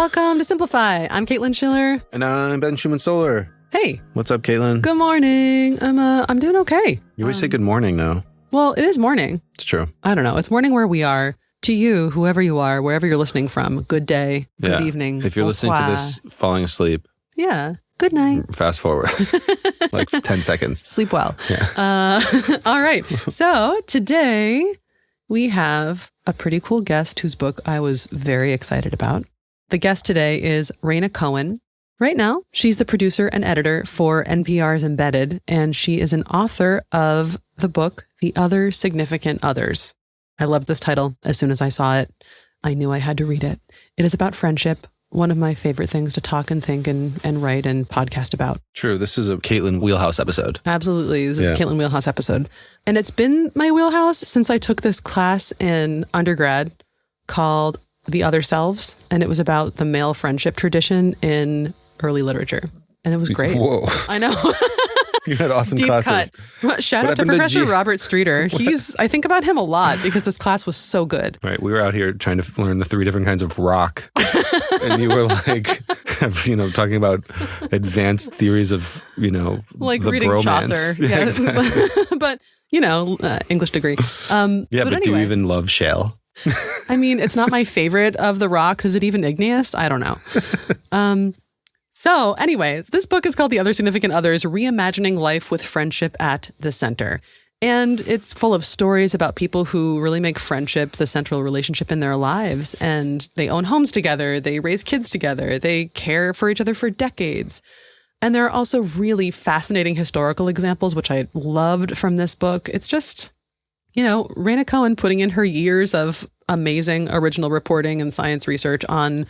Welcome to Simplify. I'm Caitlin Schiller. And I'm Ben Schuman-Stoler. Hey. What's up, Caitlin? Good morning. I'm doing okay. You always say good morning now. Well, it is morning. It's true. I don't know. It's morning where we are. To you, whoever you are, wherever you're listening from, good day, good evening. If you're listening to this falling asleep. Yeah. Good night. Fast forward. Like 10 seconds. Sleep well. Yeah. All right. So today we have a pretty cool guest whose book I was very excited about. The guest today is Rhaina Cohen. Right now, she's the producer and editor for NPR's Embedded, and she is an author of the book, The Other Significant Others. I loved this title. As soon as I saw it, I knew I had to read it. It is about friendship, one of my favorite things to talk and think and write and podcast about. True. This is a Caitlin Wheelhouse episode. Absolutely. This is a Caitlin Wheelhouse episode. And it's been my wheelhouse since I took this class in undergrad called The Other Selves. And it was about the male friendship tradition in early literature. And it was great. Whoa. I know. You had awesome Deep classes. Cut. Shout out to Professor Robert Streeter. I think about him a lot because this class was so good. Right. We were out here trying to learn the 3 different kinds of rock. And you were like, talking about advanced theories of, like the reading bromance. Chaucer. Yeah, exactly. But, English degree. But anyway. Do you even love shale? I mean, it's not my favorite of the rocks. Is it even igneous? I don't know. So anyways, this book is called The Other Significant Others, Reimagining Life with Friendship at the Center. And it's full of stories about people who really make friendship the central relationship in their lives. And they own homes together. They raise kids together. They care for each other for decades. And there are also really fascinating historical examples, which I loved from this book. It's just, Rhaina Cohen putting in her years of amazing original reporting and science research on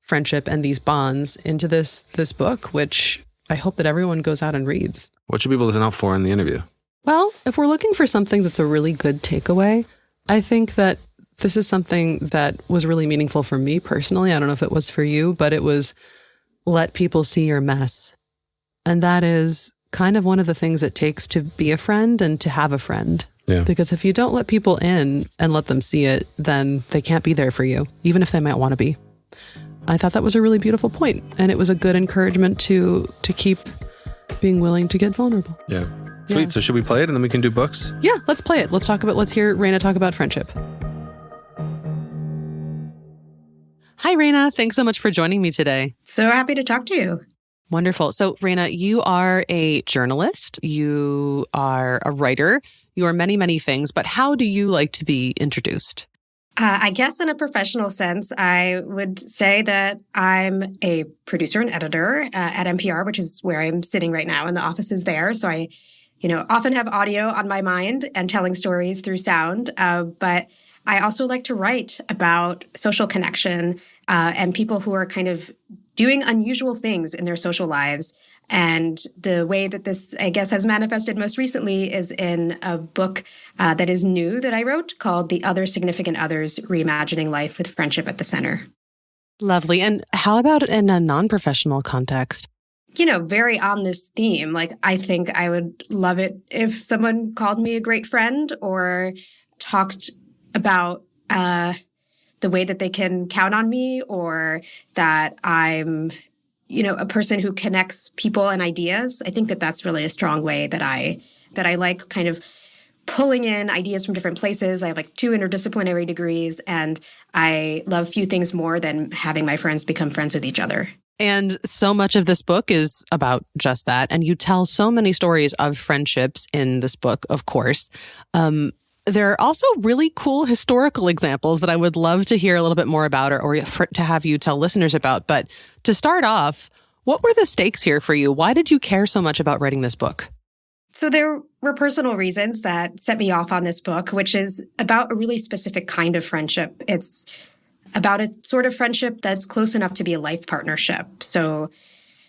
friendship and these bonds into this book, which I hope that everyone goes out and reads. What should people listen out for in the interview? Well, if we're looking for something that's a really good takeaway, I think that this is something that was really meaningful for me personally. I don't know if it was for you, but it was let people see your mess. And that is kind of one of the things it takes to be a friend and to have a friend. Yeah. Because if you don't let people in and let them see it, then they can't be there for you, even if they might want to be. I thought that was a really beautiful point, and it was a good encouragement to keep being willing to get vulnerable. Yeah. Sweet. Yeah. So should we play it and then we can do books? Yeah, let's play it. Let's hear Rhaina talk about friendship. Hi, Rhaina. Thanks so much for joining me today. So happy to talk to you. Wonderful. So Rhaina, you are a journalist. You are a writer. You are many, many things, but how do you like to be introduced? I guess in a professional sense, I would say that I'm a producer and editor at NPR, which is where I'm sitting right now, and the office is there. So I, often have audio on my mind and telling stories through sound. But I also like to write about social connection and people who are kind of doing unusual things in their social lives. And the way that this, I guess, has manifested most recently is in a book that is new that I wrote called The Other Significant Others, Reimagining Life with Friendship at the Center. Lovely. And how about in a non-professional context? Very on this theme. Like, I think I would love it if someone called me a great friend or talked about the way that they can count on me, or that I'm a person who connects people and ideas. I think that that's really a strong way that I like kind of pulling in ideas from different places. I have like 2 interdisciplinary degrees, and I love few things more than having my friends become friends with each other. And so much of this book is about just that. And you tell so many stories of friendships in this book, of course. There are also really cool historical examples that I would love to hear a little bit more about or to have you tell listeners about. But to start off, what were the stakes here for you? Why did you care so much about writing this book? So there were personal reasons that set me off on this book, which is about a really specific kind of friendship. It's about a sort of friendship that's close enough to be a life partnership. So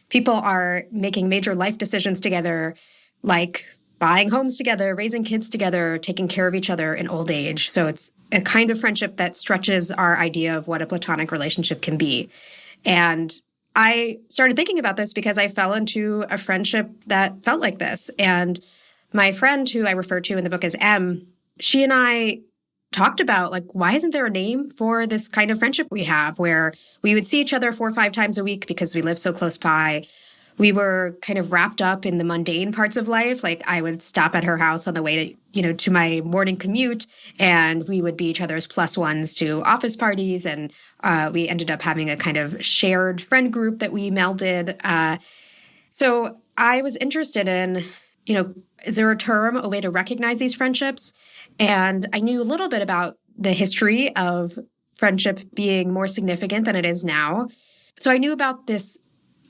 people are making major life decisions together, like buying homes together, raising kids together, taking care of each other in old age. So it's a kind of friendship that stretches our idea of what a platonic relationship can be. And I started thinking about this because I fell into a friendship that felt like this. And my friend, who I refer to in the book as M, she and I talked about, like, why isn't there a name for this kind of friendship we have where we would see each other 4 or 5 times a week because we live so close by. We were kind of wrapped up in the mundane parts of life. Like, I would stop at her house on the way to my morning commute, and we would be each other's plus ones to office parties. And we ended up having a kind of shared friend group that we melded. So I was interested in, is there a term, a way to recognize these friendships? And I knew a little bit about the history of friendship being more significant than it is now. So I knew about this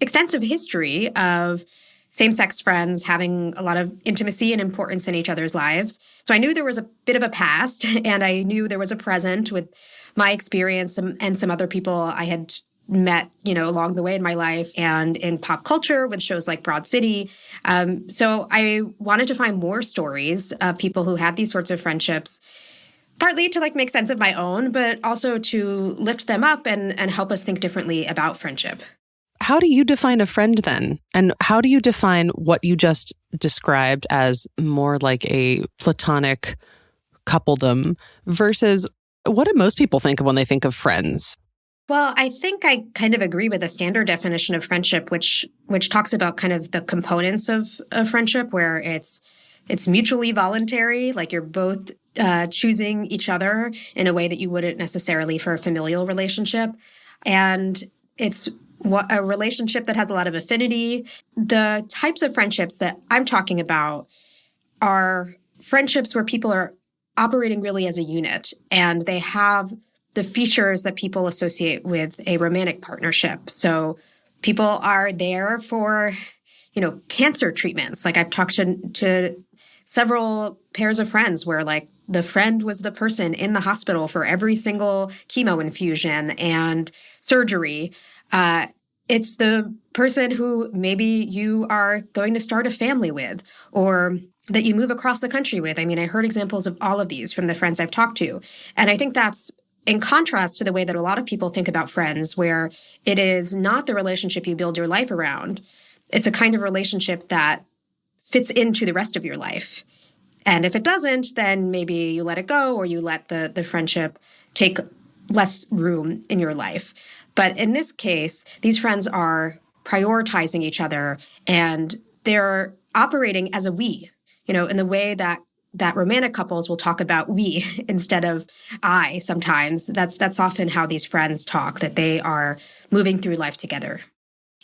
extensive history of same-sex friends having a lot of intimacy and importance in each other's lives. So I knew there was a bit of a past, and I knew there was a present with my experience and some other people I had met, along the way in my life and in pop culture with shows like Broad City. So I wanted to find more stories of people who had these sorts of friendships, partly to make sense of my own, but also to lift them up and help us think differently about friendship. How do you define a friend then? And how do you define what you just described as more like a platonic coupledom versus what do most people think of when they think of friends? Well, I think I kind of agree with the standard definition of friendship, which talks about kind of the components of friendship, where it's mutually voluntary, like you're both choosing each other in a way that you wouldn't necessarily for a familial relationship. And it's a relationship that has a lot of affinity. The types of friendships that I'm talking about are friendships where people are operating really as a unit, and they have the features that people associate with a romantic partnership. So people are there for, cancer treatments. Like, I've talked to several pairs of friends where the friend was the person in the hospital for every single chemo infusion and surgery. It's the person who maybe you are going to start a family with, or that you move across the country with. I mean, I heard examples of all of these from the friends I've talked to. And I think that's in contrast to the way that a lot of people think about friends, where it is not the relationship you build your life around. It's a kind of relationship that fits into the rest of your life. And if it doesn't, then maybe you let it go, or you let the friendship take less room in your life. But in this case, these friends are prioritizing each other, and they're operating as a we, in the way that romantic couples will talk about we instead of I sometimes. That's often how these friends talk, that they are moving through life together.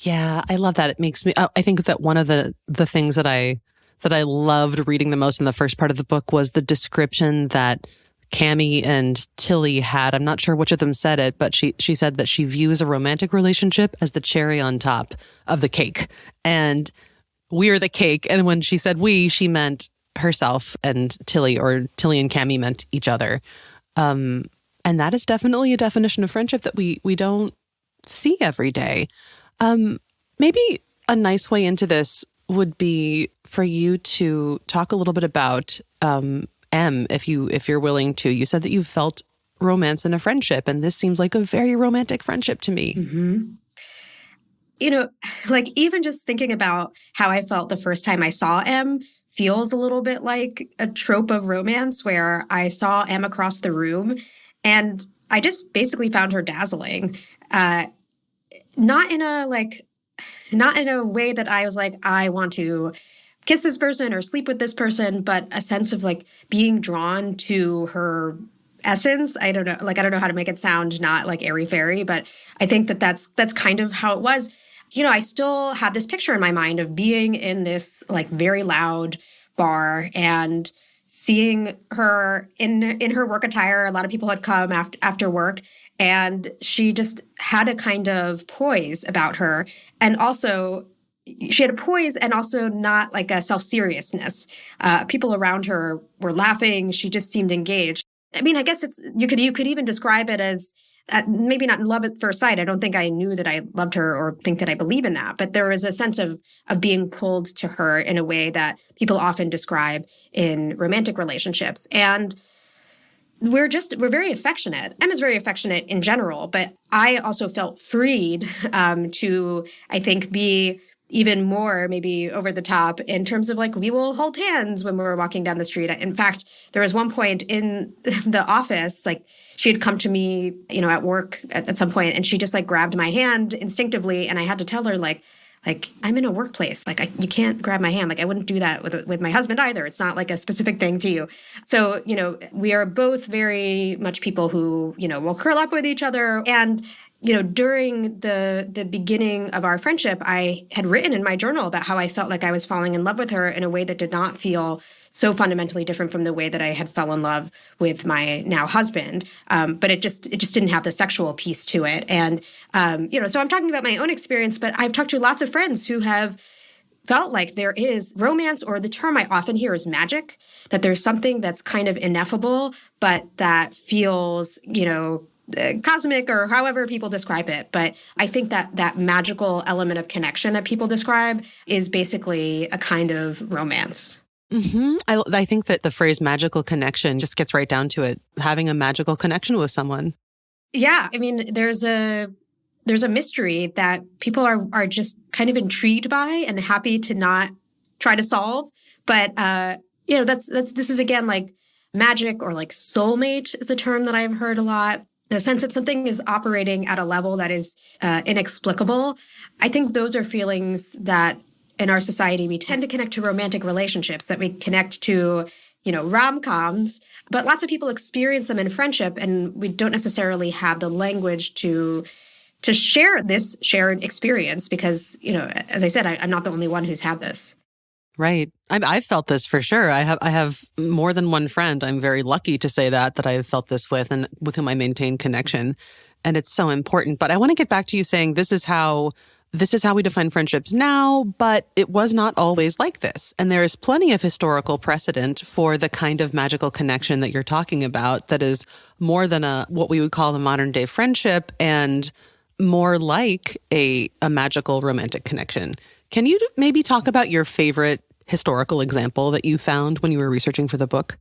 Yeah, I love that. It makes me, I think that one of the things that I loved reading the most in the first part of the book was the description that Cammie and Tilly had. I'm not sure which of them said it, but she said that she views a romantic relationship as the cherry on top of the cake. And we're the cake. And when she said we, she meant herself and Tilly, or Tilly and Cammie meant each other. And that is definitely a definition of friendship that we don't see every day. Maybe a nice way into this would be for you to talk a little bit about M, if you're willing to. You said that you felt romance in a friendship, and this seems like a very romantic friendship to me. Mm-hmm. Even just thinking about how I felt the first time I saw M feels a little bit like a trope of romance, where I saw M across the room and I just basically found her dazzling. Not in a way that I was like, I want to kiss this person or sleep with this person, but a sense of being drawn to her essence. I don't know how to make it sound not airy-fairy, but I think that's kind of how it was. I still have this picture in my mind of being in this very loud bar and seeing her in her work attire. A lot of people had come after work, and she just had a kind of poise about her. And also, she had a poise and also not a self-seriousness. People around her were laughing. She just seemed engaged. I mean, I guess you could even describe it as maybe not love at first sight. I don't think I knew that I loved her or think that I believe in that. But there is a sense of being pulled to her in a way that people often describe in romantic relationships. And we're very affectionate. Emma's very affectionate in general, but I also felt freed to, I think, be even more maybe over the top in terms of like, we will hold hands when we're walking down the street. In fact, there was one point in the office, like she had come to me, at work at some point, and she just like grabbed my hand instinctively. And I had to tell her like, I'm in a workplace. Like, you can't grab my hand. Like, I wouldn't do that with my husband either. It's not like a specific thing to you. So, we are both very much people who, will curl up with each other. And during the beginning of our friendship, I had written in my journal about how I felt like I was falling in love with her in a way that did not feel so fundamentally different from the way that I had fell in love with my now husband. But it just didn't have the sexual piece to it. And, so I'm talking about my own experience, but I've talked to lots of friends who have felt like there is romance, or the term I often hear is magic, that there's something that's kind of ineffable, but that feels, cosmic, or however people describe it. But I think that magical element of connection that people describe is basically a kind of romance. Mm-hmm. I think that the phrase magical connection just gets right down to it, having a magical connection with someone. Yeah. I mean, there's a mystery that people are just kind of intrigued by and happy to not try to solve. But, this is again, like magic, or like soulmate is a term that I've heard a lot. The sense that something is operating at a level that is inexplicable. I think those are feelings that in our society we tend to connect to romantic relationships, that we connect to, rom-coms, but lots of people experience them in friendship, and we don't necessarily have the language to share this shared experience because, as I said, I'm not the only one who's had this. Right. I've felt this for sure. I have more than one friend. I'm very lucky to say that I've felt this with, and with whom I maintain connection. And it's so important. But I want to get back to you saying this is how we define friendships now, but it was not always like this. And there is plenty of historical precedent for the kind of magical connection that you're talking about that is more than what we would call a modern day friendship, and more like a magical romantic connection. Can you maybe talk about your favorite historical example that you found when you were researching for the book?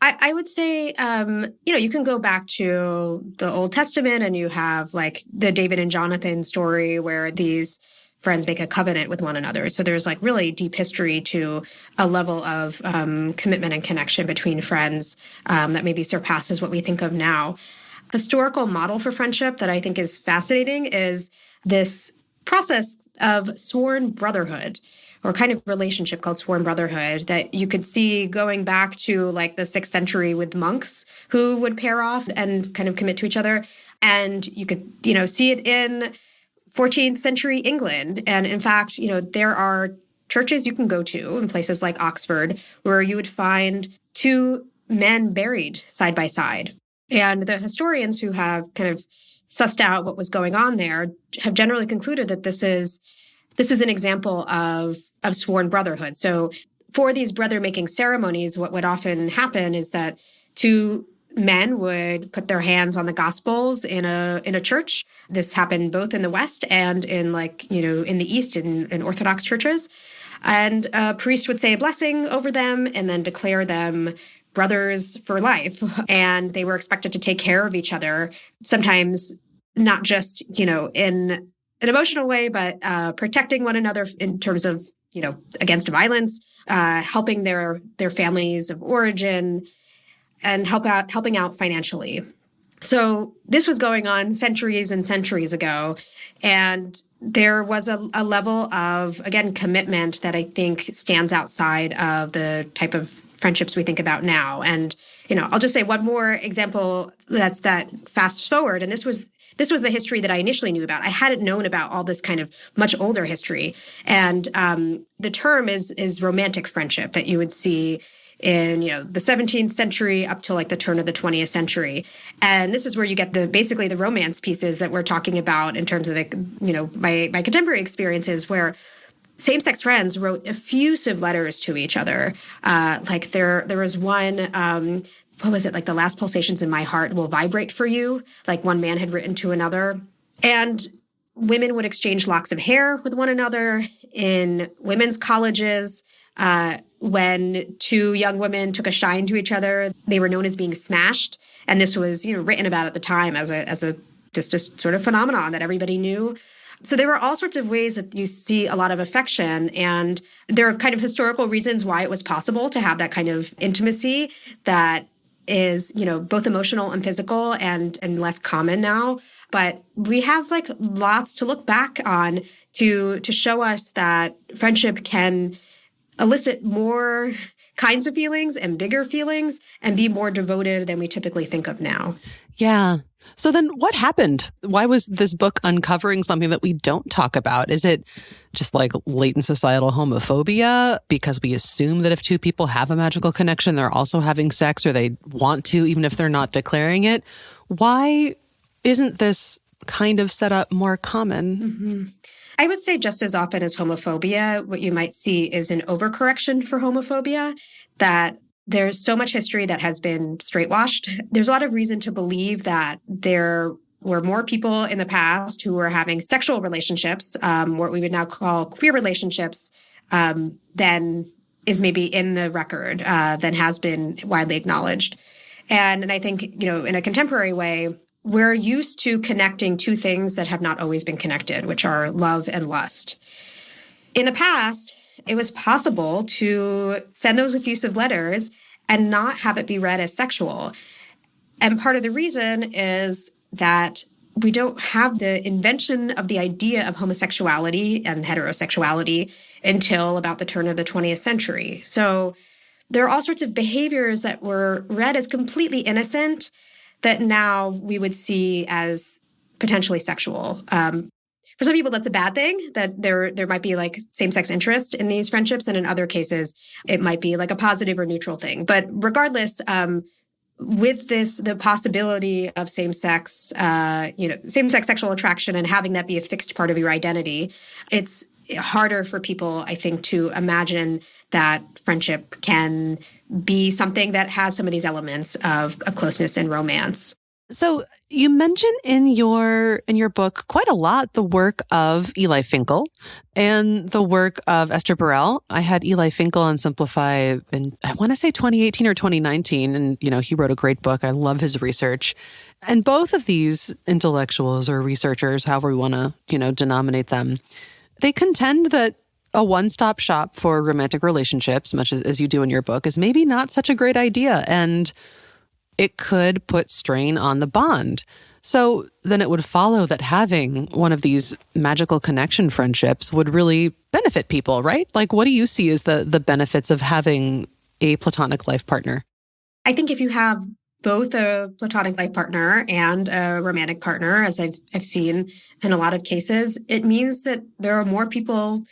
I would say, you can go back to the Old Testament, and you have like the David and Jonathan story where these friends make a covenant with one another. So there's like really deep history to a level of commitment and connection between friends that maybe surpasses what we think of now. Historical model for friendship that I think is fascinating is this process of sworn brotherhood, or kind of relationship called sworn brotherhood, that you could see going back to like the 6th century with monks who would pair off and kind of commit to each other. And you could, see it in 14th century England. And in fact, there are churches you can go to in places like Oxford where you would find 2 men buried side by side. And the historians who have kind of sussed out what was going on there have generally concluded that this is an example of sworn brotherhood. So for these brother-making ceremonies, what would often happen is that 2 men would put their hands on the Gospels in a church. This happened both in the West and in in the East in Orthodox churches. And a priest would say a blessing over them and then declare them brothers for life. And they were expected to take care of each other, sometimes not just, in an emotional way, but protecting one another in terms of, against violence, helping their families of origin, and helping out financially. So this was going on centuries and centuries ago. And there was a level of, again, commitment that I think stands outside of the type of friendships we think about now. And, I'll just say one more example that fast forward. And this was the history that I initially knew about. I hadn't known about all this kind of much older history. And the term is romantic friendship that you would see in, the 17th century up to like the turn of the 20th century. And this is where you get basically the romance pieces that we're talking about in terms of my contemporary experiences, where same-sex friends wrote effusive letters to each other. Like there was one, what was it? Like, the last pulsations in my heart will vibrate for you. Like one man had written to another. And women would exchange locks of hair with one another in women's colleges. When 2 young women took a shine to each other, they were known as being smashed. And this was, written about at the time as a just sort of phenomenon that everybody knew. So there were all sorts of ways that you see a lot of affection, and there are kind of historical reasons why it was possible to have that kind of intimacy that is, both emotional and physical and less common now. But we have like lots to look back on to show us that friendship can elicit more kinds of feelings and bigger feelings and be more devoted than we typically think of now. Yeah. So then what happened? Why was this book uncovering something that we don't talk about? Is it just like latent societal homophobia because we assume that if two people have a magical connection, they're also having sex or they want to, even if they're not declaring it? Why isn't this kind of setup more common? Mm-hmm. I would say just as often as homophobia, what you might see is an overcorrection for homophobia, that there's so much history that has been straightwashed. There's a lot of reason to believe that there were more people in the past who were having sexual relationships, what we would now call queer relationships, than is maybe in the record, than has been widely acknowledged. And I think, in a contemporary way, we're used to connecting two things that have not always been connected, which are love and lust. In the past, it was possible to send those effusive letters and not have it be read as sexual. And part of the reason is that we don't have the invention of the idea of homosexuality and heterosexuality until about the turn of the 20th century. So there are all sorts of behaviors that were read as completely innocent that now we would see as potentially sexual. For some people, that's a bad thing, that there might be like same-sex interest in these friendships. And in other cases, it might be like a positive or neutral thing. But regardless, with this, the possibility of same-sex sexual attraction and having that be a fixed part of your identity, it's harder for people, I think, to imagine that friendship can be something that has some of these elements of closeness and romance. So you mention in your book quite a lot the work of Eli Finkel and the work of Esther Perel. I had Eli Finkel on Simplify in, I want to say 2018 or 2019. And, he wrote a great book. I love his research. And both of these intellectuals or researchers, however we want to, denominate them, they contend that a one-stop shop for romantic relationships, much as you do in your book, is maybe not such a great idea. And it could put strain on the bond. So then it would follow that having one of these magical connection friendships would really benefit people, right? Like, what do you see as the benefits of having a platonic life partner? I think if you have both a platonic life partner and a romantic partner, as I've seen in a lot of cases, it means that there are more people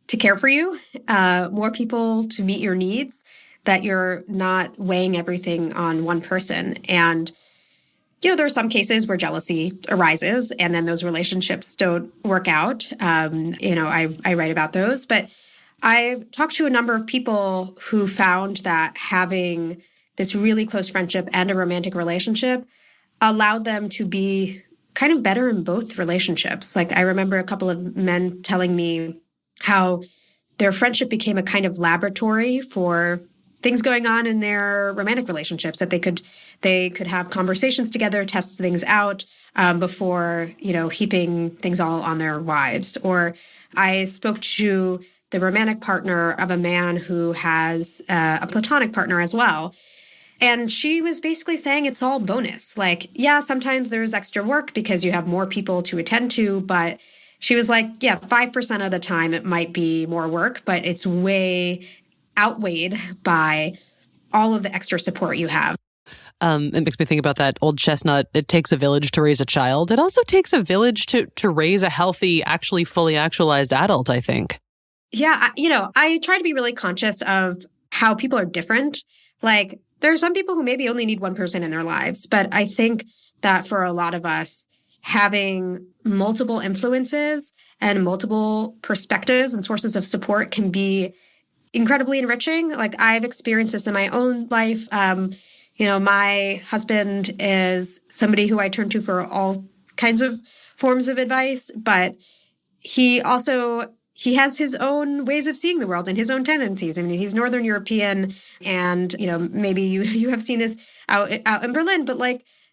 to care for you, more people to meet your needs, that you're not weighing everything on one person. And, there are some cases where jealousy arises and then those relationships don't work out. I write about those, but I've talked to a number of people who found that having this really close friendship and a romantic relationship allowed them to be kind of better in both relationships. Like, I remember a couple of men telling me how their friendship became a kind of laboratory for things going on in their romantic relationships, that they could have conversations together, test things out before, heaping things all on their wives. Or I spoke to the romantic partner of a man who has a platonic partner as well. And she was basically saying it's all bonus. Like, yeah, sometimes there's extra work because you have more people to attend to, but she was like, yeah, 5% of the time it might be more work, but it's way outweighed by all of the extra support you have. It makes me think about that old chestnut, it takes a village to raise a child. It also takes a village to raise a healthy, actually fully actualized adult, I think. Yeah, I try to be really conscious of how people are different. Like, there are some people who maybe only need one person in their lives, but I think that for a lot of us, having multiple influences and multiple perspectives and sources of support can be incredibly enriching. Like, I've experienced this in my own life. My husband is somebody who I turn to for all kinds of forms of advice, but he has his own ways of seeing the world and his own tendencies. I mean, he's Northern European, and, maybe you have seen this out in Berlin, but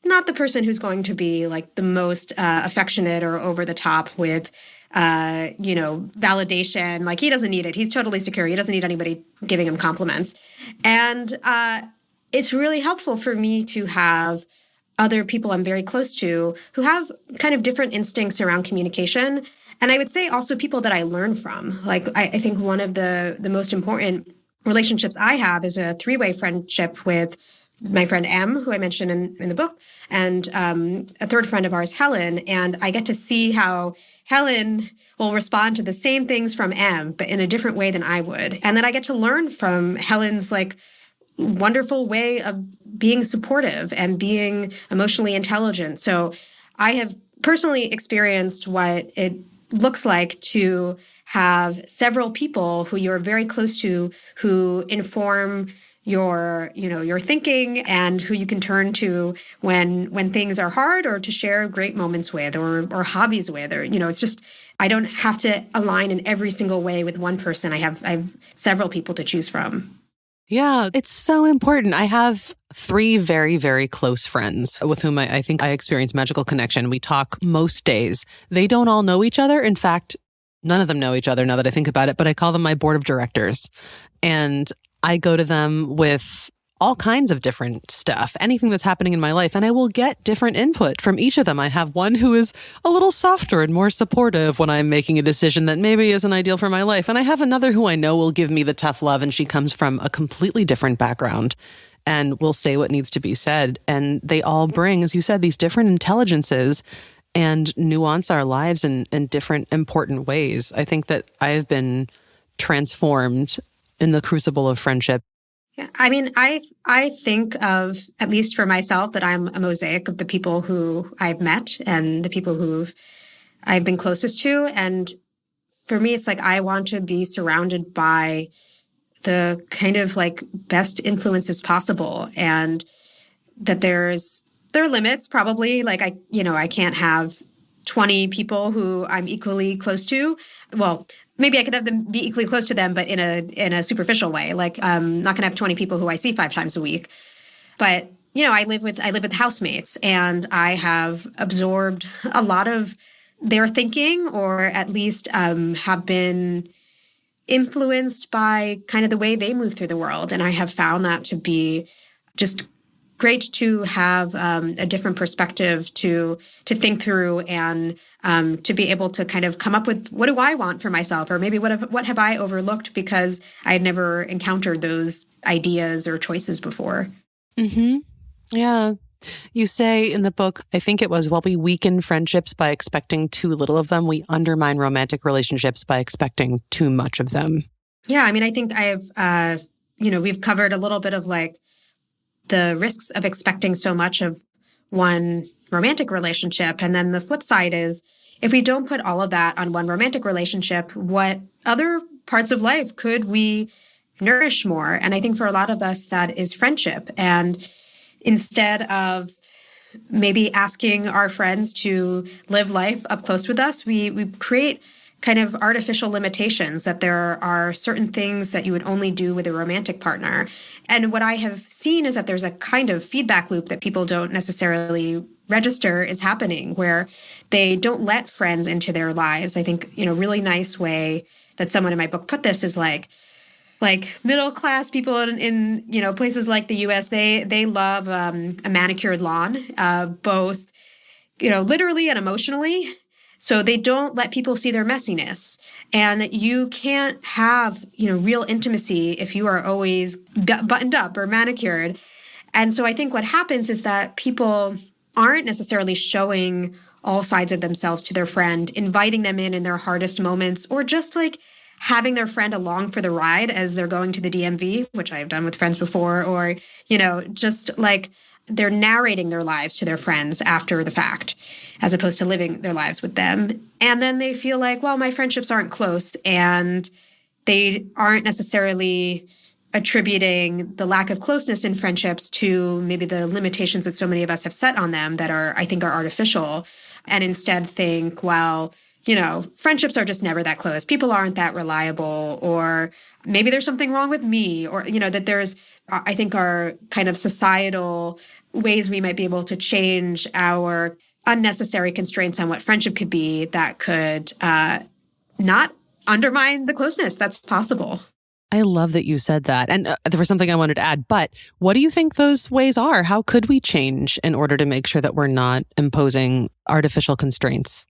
not the person who's going to be like the most affectionate or over the top with validation. Like, he doesn't need it. He's totally secure. He doesn't need anybody giving him compliments. And it's really helpful for me to have other people I'm very close to who have kind of different instincts around communication. And I would say also people that I learn from. Like, I think one of the most important relationships I have is a three-way friendship with my friend M, who I mentioned in the book, and a third friend of ours, Helen. And I get to see how Helen will respond to the same things from M, but in a different way than I would. And then I get to learn from Helen's wonderful way of being supportive and being emotionally intelligent. So I have personally experienced what it looks like to have several people who you're very close to who inform your thinking and who you can turn to when things are hard, or to share great moments with, or hobbies with, or it's just, I don't have to align in every single way with one person. I have several people to choose from. Yeah, it's so important. I have 3 very, very close friends with whom I think I experience magical connection. We talk most days. They don't all know each other. In fact, none of them know each other now that I think about it, but I call them my board of directors. And I go to them with all kinds of different stuff, anything that's happening in my life, and I will get different input from each of them. I have one who is a little softer and more supportive when I'm making a decision that maybe isn't ideal for my life. And I have another who I know will give me the tough love, and she comes from a completely different background and will say what needs to be said. And they all bring, as you said, these different intelligences and nuance our lives in different important ways. I think that I have been transformed in the crucible of friendship. Yeah, I mean, I think of, at least for myself, that I'm a mosaic of the people who I've met and the people who I've been closest to. And for me, it's like I want to be surrounded by the kind of best influences possible, and that there are limits probably. I can't have 20 people who I'm equally close to. Well, maybe I could have them be equally close to them, but in a superficial way. I'm not going to have 20 people who I see 5 times a week. But I live with housemates, and I have absorbed a lot of their thinking, or at least have been influenced by kind of the way they move through the world. And I have found that to be just great to have a different perspective to think through, and to be able to kind of come up with, what do I want for myself? Or maybe what have I overlooked because I had never encountered those ideas or choices before. Mm-hmm. Yeah. You say in the book, I think it was, while we weaken friendships by expecting too little of them, we undermine romantic relationships by expecting too much of them. Yeah. I mean, I think we've covered a little bit of the risks of expecting so much of one romantic relationship. And then the flip side is, if we don't put all of that on one romantic relationship, what other parts of life could we nourish more? And I think for a lot of us, that is friendship. And instead of maybe asking our friends to live life up close with us, we create kind of artificial limitations, that there are certain things that you would only do with a romantic partner. And what I have seen is that there's a kind of feedback loop that people don't necessarily register is happening, where they don't let friends into their lives. I think, really nice way that someone in my book put this is like middle class people in places like the US, they love a manicured lawn, both literally and emotionally. So they don't let people see their messiness. And you can't have, real intimacy if you are always buttoned up or manicured. And so I think what happens is that people aren't necessarily showing all sides of themselves to their friend, inviting them in their hardest moments, or just having their friend along for the ride as they're going to the DMV, which I've done with friends before, or, just they're narrating their lives to their friends after the fact, as opposed to living their lives with them. And then they feel like, well, my friendships aren't close, and they aren't necessarily attributing the lack of closeness in friendships to maybe the limitations that so many of us have set on them that I think are artificial, and instead think, well, friendships are just never that close. People aren't that reliable, or maybe there's something wrong with me, or, that there's, I think, our kind of societal ways we might be able to change our unnecessary constraints on what friendship could be that could not undermine the closeness that's possible. I love that you said that. And there was something I wanted to add, but what do you think those ways are? How could we change in order to make sure that we're not imposing artificial constraints?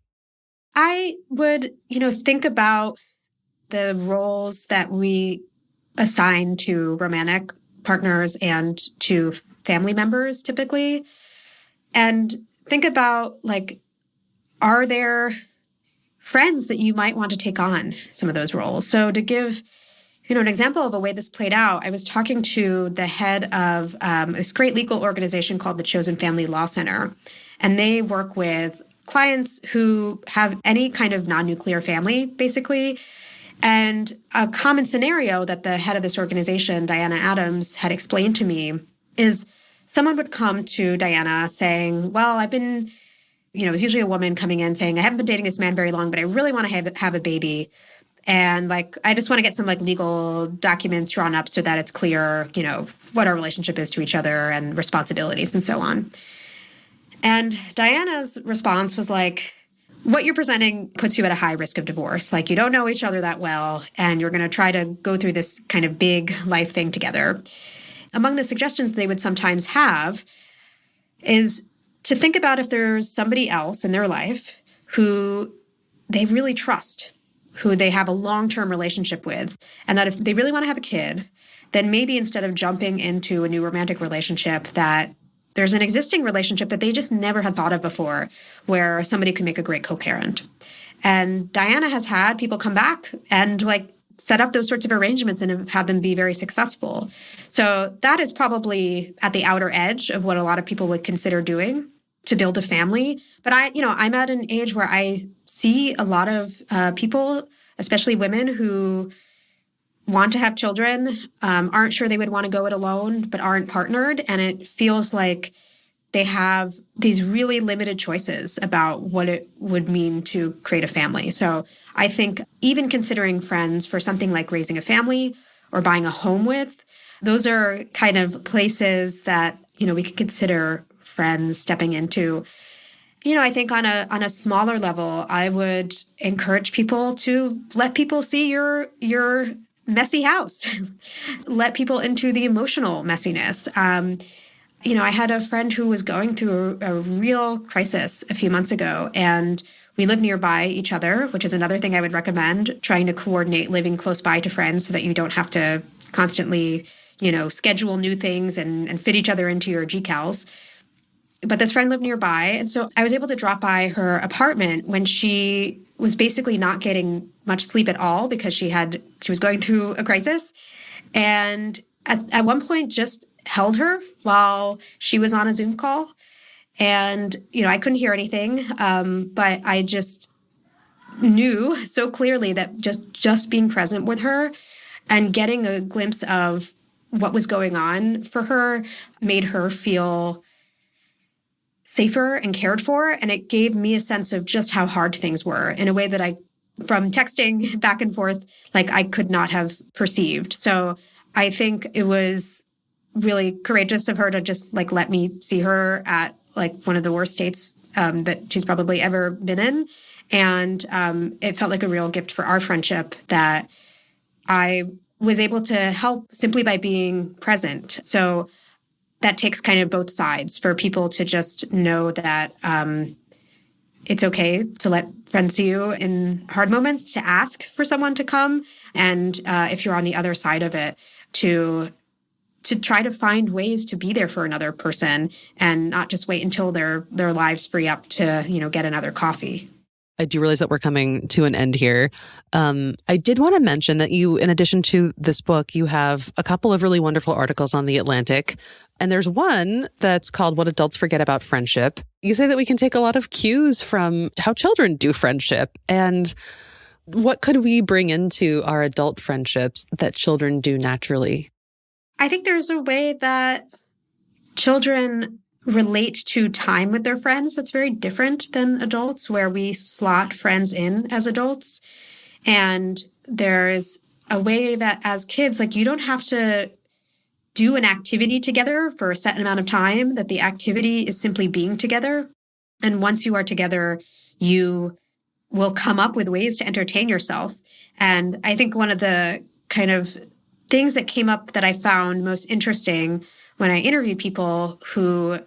I would, think about the roles that we assign to romantic partners and to family members typically. And think about, are there friends that you might want to take on some of those roles? So to give, an example of a way this played out, I was talking to the head of this great legal organization called the Chosen Family Law Center. And they work with clients who have any kind of non-nuclear family, basically. And a common scenario that the head of this organization, Diana Adams, had explained to me is someone would come to Diana saying, well, I've been, it was usually a woman coming in saying, I haven't been dating this man very long, but I really want to have a baby. And I just want to get some legal documents drawn up so that it's clear, what our relationship is to each other and responsibilities and so on. And Diana's response was what you're presenting puts you at a high risk of divorce. You don't know each other that well, and you're going to try to go through this kind of big life thing together. Among the suggestions they would sometimes have is to think about if there's somebody else in their life who they really trust, who they have a long-term relationship with, and that if they really want to have a kid, then maybe instead of jumping into a new romantic relationship, that there's an existing relationship that they just never had thought of before where somebody could make a great co-parent. And Diana has had people come back and set up those sorts of arrangements and have had them be very successful. So that is probably at the outer edge of what a lot of people would consider doing to build a family. But I'm at an age where I see a lot of people, especially women who want to have children, aren't sure they would want to go it alone, but aren't partnered. And it feels like they have these really limited choices about what it would mean to create a family. So I think even considering friends for something like raising a family or buying a home with, those are kind of places that, we could consider friends stepping into. I think on a smaller level, I would encourage people to let people see your messy house. Let people into the emotional messiness. I had a friend who was going through a real crisis a few months ago, and we live nearby each other, which is another thing I would recommend, trying to coordinate living close by to friends so that you don't have to constantly, schedule new things and fit each other into your GCals. But this friend lived nearby, and so I was able to drop by her apartment when she was basically not getting much sleep at all because she was going through a crisis. And at one point just held her while she was on a Zoom call. And, I couldn't hear anything, but I just knew so clearly that just being present with her and getting a glimpse of what was going on for her made her feel safer and cared for. And it gave me a sense of just how hard things were in a way that from texting back and forth, I could not have perceived. So I think it was really courageous of her to just let me see her at one of the worst states that she's probably ever been in. And it felt like a real gift for our friendship that I was able to help simply by being present. So that takes kind of both sides for people to just know that it's okay to let friends see you in hard moments, to ask for someone to come. And if you're on the other side of it, to try to find ways to be there for another person and not just wait until their lives free up to, get another coffee. I do realize that we're coming to an end here. I did want to mention that you, in addition to this book, you have a couple of really wonderful articles on The Atlantic. And there's one that's called What Adults Forget About Friendship. You say that we can take a lot of cues from how children do friendship. And what could we bring into our adult friendships that children do naturally? I think there's a way that children relate to time with their friends that's very different than adults, where we slot friends in as adults. And there's a way that as kids, you don't have to do an activity together for a set amount of time, that the activity is simply being together. And once you are together, you will come up with ways to entertain yourself. And I think one of the kind of things that came up that I found most interesting when I interviewed people who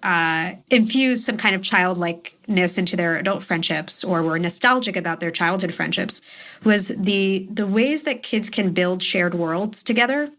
infused some kind of childlikeness into their adult friendships or were nostalgic about their childhood friendships was the ways that kids can build shared worlds together.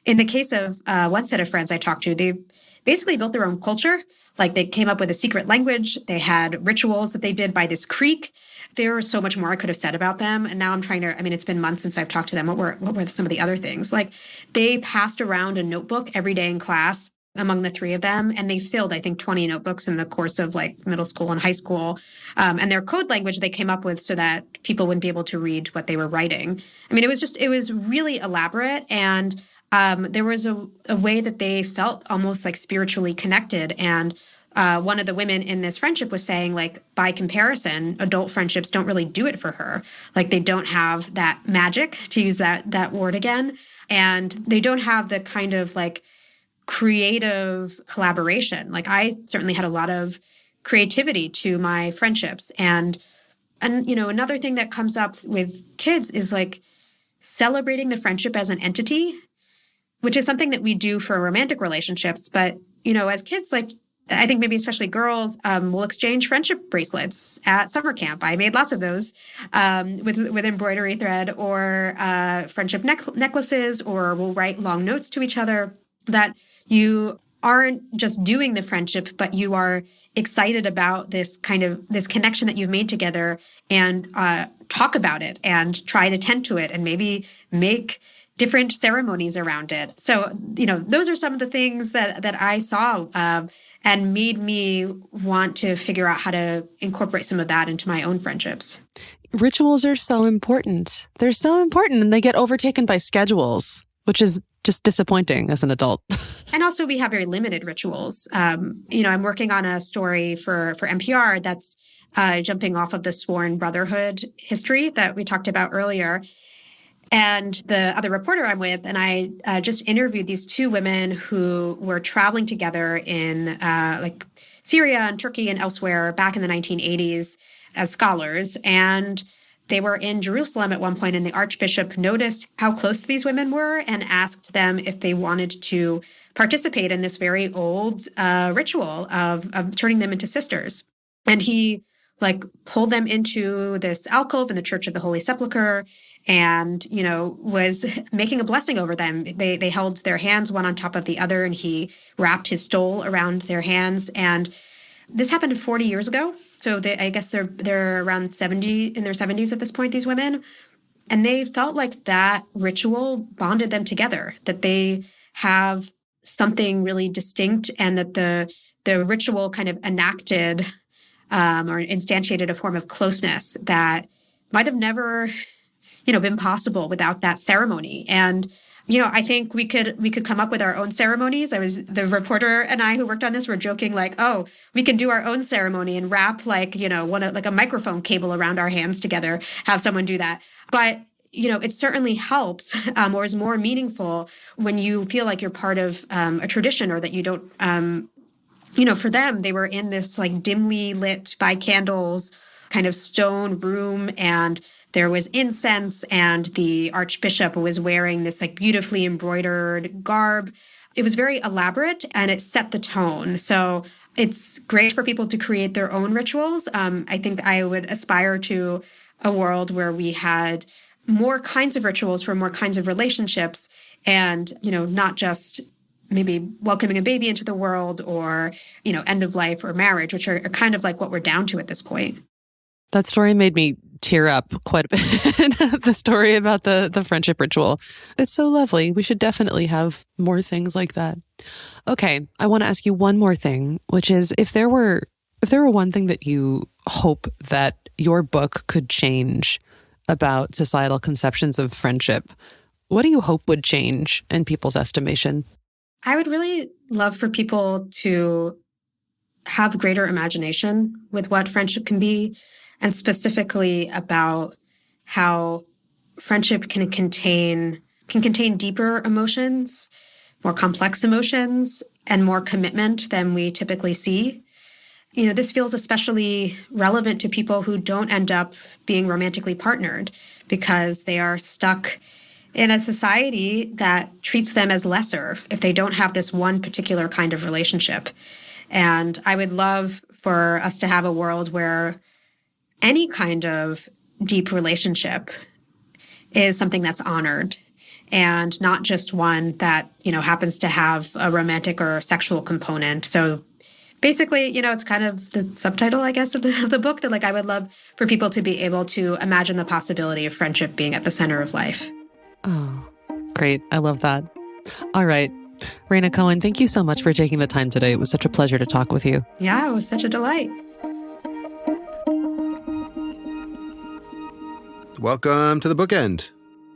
In the case of one set of friends I talked to, they basically built their own culture. Like they came up with a secret language. They had rituals that they did by this creek. There was so much more I could have said about them. And now I'm trying to, I mean, it's been months since I've talked to them. What were some of the other things? Like they passed around a notebook every day in class among the three of them. And they filled, I think, 20 notebooks in the course of like middle school and high school. And their code language they came up with so that people wouldn't be able to read what they were writing. I mean, it was really elaborate. And there was a way that they felt almost like spiritually connected. And one of the women in this friendship was saying, like, by comparison, adult friendships don't really do it for her. Like, they don't have that magic, to use that word again. And they don't have the kind of like creative collaboration. Like, I certainly had a lot of creativity to my friendships. And another thing that comes up with kids is like celebrating the friendship as an entity, which is something that we do for romantic relationships. But, as kids, like, I think maybe especially girls will exchange friendship bracelets at summer camp. I made lots of those with embroidery thread or friendship necklaces, or we'll write long notes to each other that you aren't just doing the friendship, but you are excited about this connection that you've made together and talk about it and try to tend to it and maybe make different ceremonies around it. So, those are some of the things that I saw and made me want to figure out how to incorporate some of that into my own friendships. Rituals are so important. They're so important, and they get overtaken by schedules, which is just disappointing as an adult. And also we have very limited rituals. I'm working on a story for NPR that's jumping off of the sworn brotherhood history that we talked about earlier. And the other reporter I'm with and I just interviewed these two women who were traveling together in like Syria and Turkey and elsewhere back in the 1980s as scholars. And they were in Jerusalem at one point, and the archbishop noticed how close these women were and asked them if they wanted to participate in this very old ritual of turning them into sisters. And he pulled them into this alcove in the Church of the Holy Sepulchre and, was making a blessing over them. They held their hands one on top of the other, and he wrapped his stole around their hands. And this happened 40 years ago. So I guess they're around 70, in their 70s at this point, these women. And they felt like that ritual bonded them together, that they have something really distinct, and that the ritual kind of enacted or instantiated a form of closeness that might have never been possible without that ceremony. And, I think we could come up with our own ceremonies. The reporter and I who worked on this were joking like, oh, we can do our own ceremony and wrap a microphone cable around our hands together, have someone do that. But, it certainly helps or is more meaningful when you feel like you're part of a tradition, or that you don't, for them, they were in this like dimly lit by candles kind of stone room, and there was incense, and the archbishop was wearing this like beautifully embroidered garb. It was very elaborate, and it set the tone. So it's great for people to create their own rituals. I think I would aspire to a world where we had more kinds of rituals for more kinds of relationships, and, not just maybe welcoming a baby into the world or, end of life or marriage, which are kind of like what we're down to at this point. That story made me tear up quite a bit. The story about the friendship ritual. It's so lovely. We should definitely have more things like that. Okay, I want to ask you one more thing, which is if there were one thing that you hope that your book could change about societal conceptions of friendship, what do you hope would change in people's estimation? I would really love for people to have greater imagination with what friendship can be, and specifically about how friendship can contain deeper emotions, more complex emotions, and more commitment than we typically see. this feels especially relevant to people who don't end up being romantically partnered because they are stuck in a society that treats them as lesser if they don't have this one particular kind of relationship. And I would love for us to have a world where any kind of deep relationship is something that's honored and not just one that, happens to have a romantic or sexual component. So basically, it's kind of the subtitle, I guess, of the book that I would love for people to be able to imagine the possibility of friendship being at the center of life. Oh, great. I love that. All right. Rhaina Cohen, thank you so much for taking the time today. It was such a pleasure to talk with you. Yeah, it was such a delight. Welcome to the Bookend,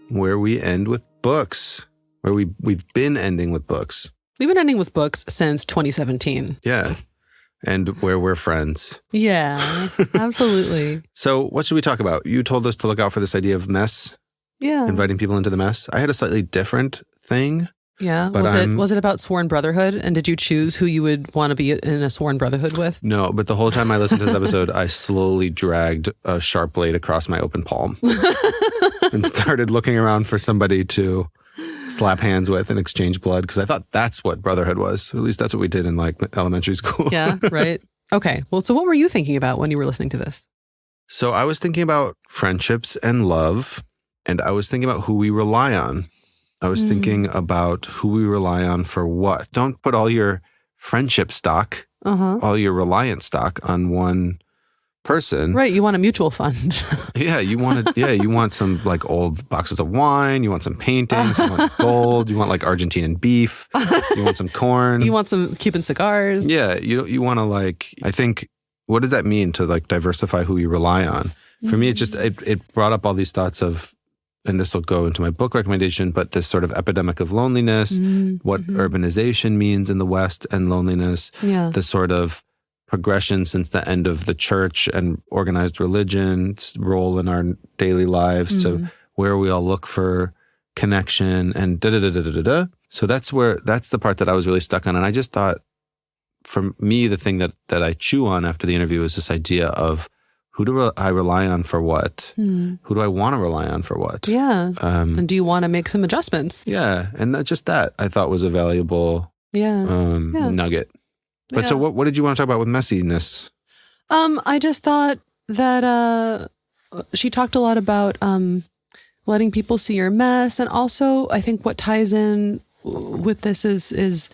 where we end with books, where we've been ending with books. We've been ending with books since 2017. Yeah. And where we're friends. Yeah, absolutely. So what should we talk about? You told us to look out for this idea of mess. Yeah. Inviting people into the mess. I had a slightly different thing. Yeah. But was it about sworn brotherhood? And did you choose who you would want to be in a sworn brotherhood with? No, but the whole time I listened to this episode, I slowly dragged a sharp blade across my open palm and started looking around for somebody to slap hands with and exchange blood, because I thought that's what brotherhood was. At least that's what we did in elementary school. Yeah, right. Okay. Well, so what were you thinking about when you were listening to this? So I was thinking about friendships and love, and I was thinking about who we rely on. I was thinking about who we rely on for what. Don't put all your friendship stock, all your reliance stock on one person. Right. You want a mutual fund. Yeah. You want some old boxes of wine. You want some paintings. You want gold. You want Argentinian beef. You want some corn. You want some Cuban cigars. Yeah. You want to I think, what does that mean to diversify who you rely on? For me, it brought up all these thoughts of, and this will go into my book recommendation, but this sort of epidemic of loneliness, what urbanization means in the West and loneliness, the sort of progression since the end of the church and organized religion's role in our daily lives to where we all look for connection and da-da-da-da-da-da. So that's the part that I was really stuck on. And I just thought, for me, the thing that I chew on after the interview is this idea of, who do I rely on for what? Who do I want to rely on for what? Yeah. And do you want to make some adjustments? Yeah. And that I thought was a valuable nugget. But so what did you want to talk about with messiness? I just thought that she talked a lot about letting people see your mess. And also, I think what ties in with this is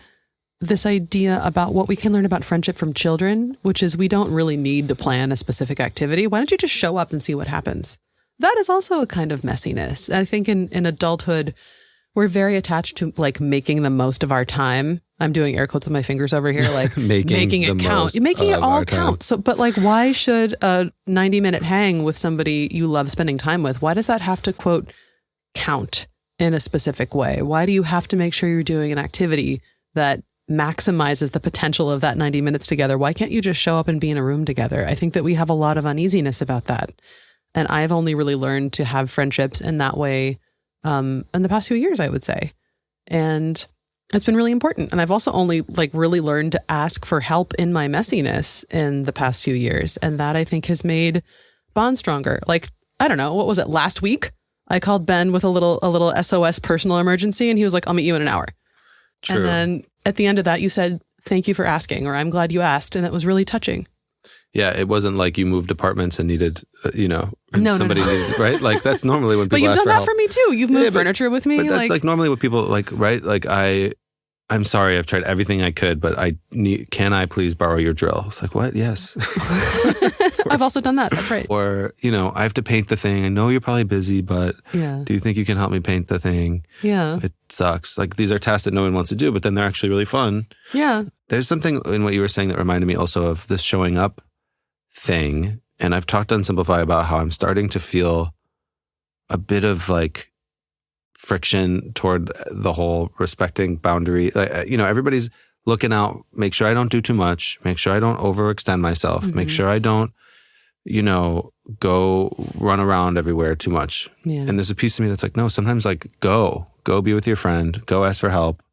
this idea about what we can learn about friendship from children, which is we don't really need to plan a specific activity. Why don't you just show up and see what happens? That is also a kind of messiness. I think in adulthood, we're very attached to making the most of our time. I'm doing air quotes with my fingers over here, making it count. You're making it all count. So, but why should a 90-minute hang with somebody you love spending time with, why does that have to, quote, count in a specific way? Why do you have to make sure you're doing an activity that maximizes the potential of that 90 minutes together? Why can't you just show up and be in a room together? I think that we have a lot of uneasiness about that. And I've only really learned to have friendships in that way in the past few years, I would say. And it's been really important. And I've also only really learned to ask for help in my messiness in the past few years. And that I think has made bonds stronger. I don't know, what was it, last week? I called Ben with a little SOS personal emergency, and he was like, I'll meet you in an hour. True. And then at the end of that, you said, thank you for asking, or I'm glad you asked. And it was really touching. Yeah, it wasn't like you moved apartments and needed, somebody no. needed, right? That's normally when people ask for help. But you've done that for me too. You've moved furniture with me. But that's normally what people right? I'm sorry, I've tried everything I could, but can I please borrow your drill? It's what? Yes. I've also done that. That's right. Or, I have to paint the thing. I know you're probably busy, but do you think you can help me paint the thing? Yeah. It sucks. These are tasks that no one wants to do, but then they're actually really fun. Yeah. There's something in what you were saying that reminded me also of this showing up thing. And I've talked on Simplify about how I'm starting to feel a bit of friction toward the whole respecting boundary. Everybody's looking out, make sure I don't do too much, make sure I don't overextend myself, make sure I don't, go run around everywhere too much. Yeah. And there's a piece of me that's no, sometimes go be with your friend, go ask for help,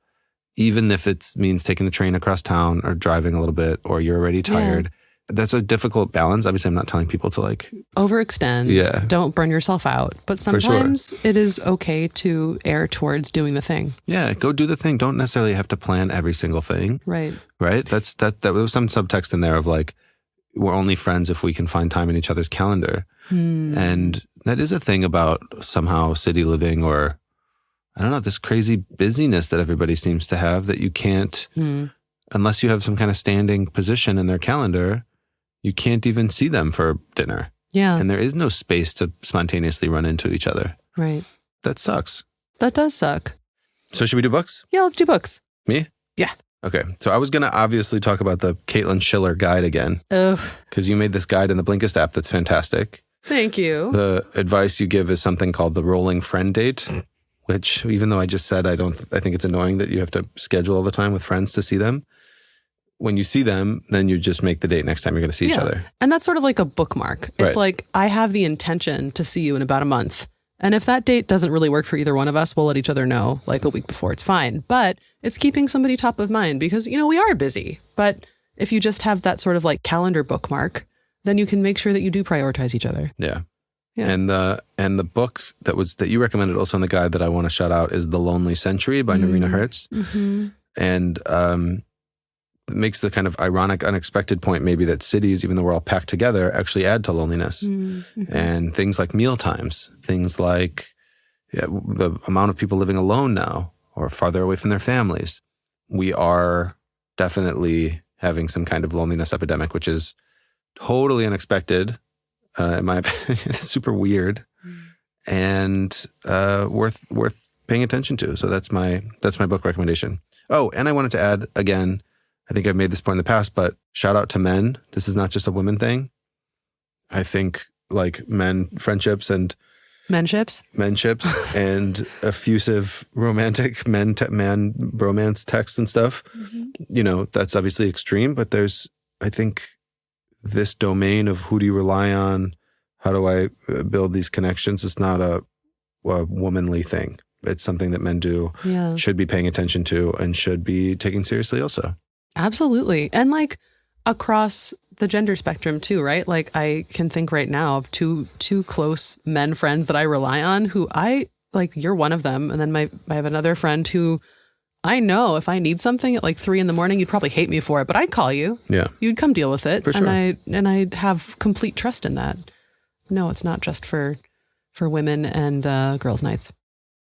even if it means taking the train across town or driving a little bit, or you're already tired. that's a difficult balance. Obviously, I'm not telling people to like overextend. Yeah. Don't burn yourself out. But sometimes it is okay to err towards doing the thing. Yeah, go do the thing. Don't necessarily have to plan every single thing. Right. Right? That there was some subtext in there of like, we're only friends if we can find time in each other's calendar. And that is a thing about somehow city living, or I don't know, this crazy busyness that everybody seems to have, that you can't, unless you have some kind of standing position in their calendar, you can't even see them for dinner. Yeah. And there is no space to spontaneously run into each other. Right. That sucks. That does suck. So should we do books? Yeah, let's do books. Me? Yeah. Okay. So I was going to obviously talk about the Caitlin Schiller guide again. Ugh. Because you made this guide in the Blinkist app that's fantastic. Thank you. The advice you give is something called the rolling friend date, which even though I just said I think it's annoying that you have to schedule all the time with friends to see them. When you see them, then you just make the date next time you're going to see each other. And that's sort of like a bookmark. It's like, I have the intention to see you in about a month. And if that date doesn't really work for either one of us, we'll let each other know like a week before. It's fine. But it's keeping somebody top of mind because, we are busy. But if you just have that sort of like calendar bookmark, then you can make sure that you do prioritize each other. Yeah. And the book that you recommended also in the guide that I want to shout out is The Lonely Century by Rhaina Hertz. And it makes the kind of ironic, unexpected point maybe that cities, even though we're all packed together, actually add to loneliness. And things like meal times, things like the amount of people living alone now or farther away from their families. We are definitely having some kind of loneliness epidemic, which is totally unexpected. In my opinion, it's super weird and worth paying attention to. So that's my book recommendation. Oh, and I wanted to add again, I think I've made this point in the past, but shout out to men. This is not just a women thing. I think like men friendships and menships and effusive romantic man bromance texts and stuff. That's obviously extreme, but there's, I think, this domain of who do you rely on? How do I build these connections? It's not a womanly thing. It's something that men do, should be paying attention to, and should be taken seriously also. Absolutely. And like across the gender spectrum too, right? Like I can think right now of two close men friends that I rely on who you're one of them. And then I have another friend who I know if I need something at like 3 a.m, you'd probably hate me for it, but I'd call you. Yeah. You'd come deal with it. For sure. And I have complete trust in that. No, it's not just for women and girls' nights.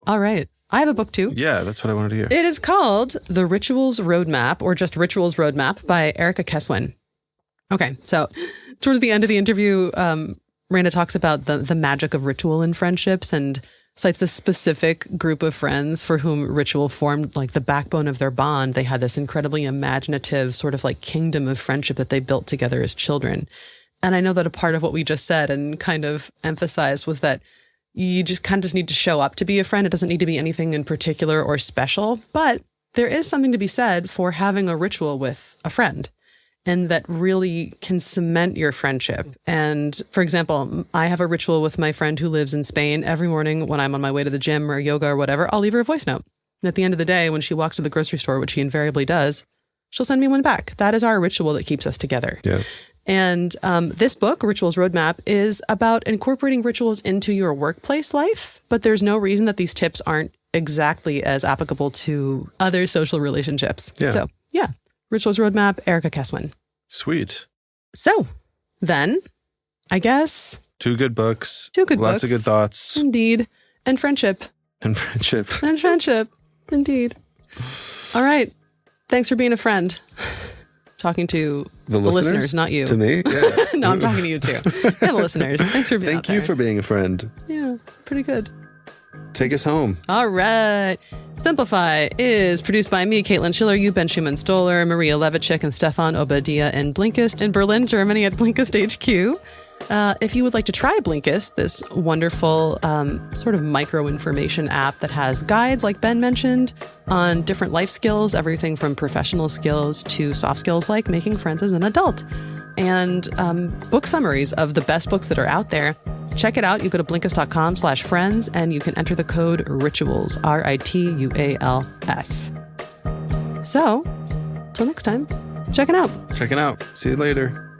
All right. I have a book too. Yeah, that's what I wanted to hear. It is called The Rituals Roadmap, or just Rituals Roadmap by Erica Keswin. Okay. So towards the end of the interview, Rhaina talks about the magic of ritual in friendships and cites this specific group of friends for whom ritual formed like the backbone of their bond. They had this incredibly imaginative sort of like kingdom of friendship that they built together as children. And I know that a part of what we just said and kind of emphasized was that you just kind of just need to show up to be a friend. It doesn't need to be anything in particular or special, but there is something to be said for having a ritual with a friend. And that really can cement your friendship. And for example, I have a ritual with my friend who lives in Spain. Every morning when I'm on my way to the gym or yoga or whatever, I'll leave her a voice note. And at the end of the day, when she walks to the grocery store, which she invariably does, she'll send me one back. That is our ritual that keeps us together. Yeah. And this book, Rituals Roadmap, is about incorporating rituals into your workplace life. But there's no reason that these tips aren't exactly as applicable to other social relationships. Yeah. So, yeah. Rituals Roadmap, Erica Keswin. Sweet. So, then, I guess... 2 good books. 2 good books. Lots of good thoughts. Indeed. And friendship. And friendship. And friendship. Indeed. All right. Thanks for being a friend. Talking to the listeners, not you. To me? Yeah. No, I'm talking to you too. Yeah, the listeners. Thanks for being Thank you for being a friend. Yeah, pretty good. Take us home. All right. Simplify is produced by me, Caitlin Schiller. You've been Schuman-Stoler, Maria Levacic, and Stéphane Obadia and Blinkist in Berlin, Germany at Blinkist HQ. If you would like to try Blinkist, this wonderful sort of micro-information app that has guides, like Ben mentioned, on different life skills, everything from professional skills to soft skills like making friends as an adult, and book summaries of the best books that are out there. Check it out. You go to Blinkist.com/friends and you can enter the code RITUALS, RITUALS. So, till next time, check it out. See you later.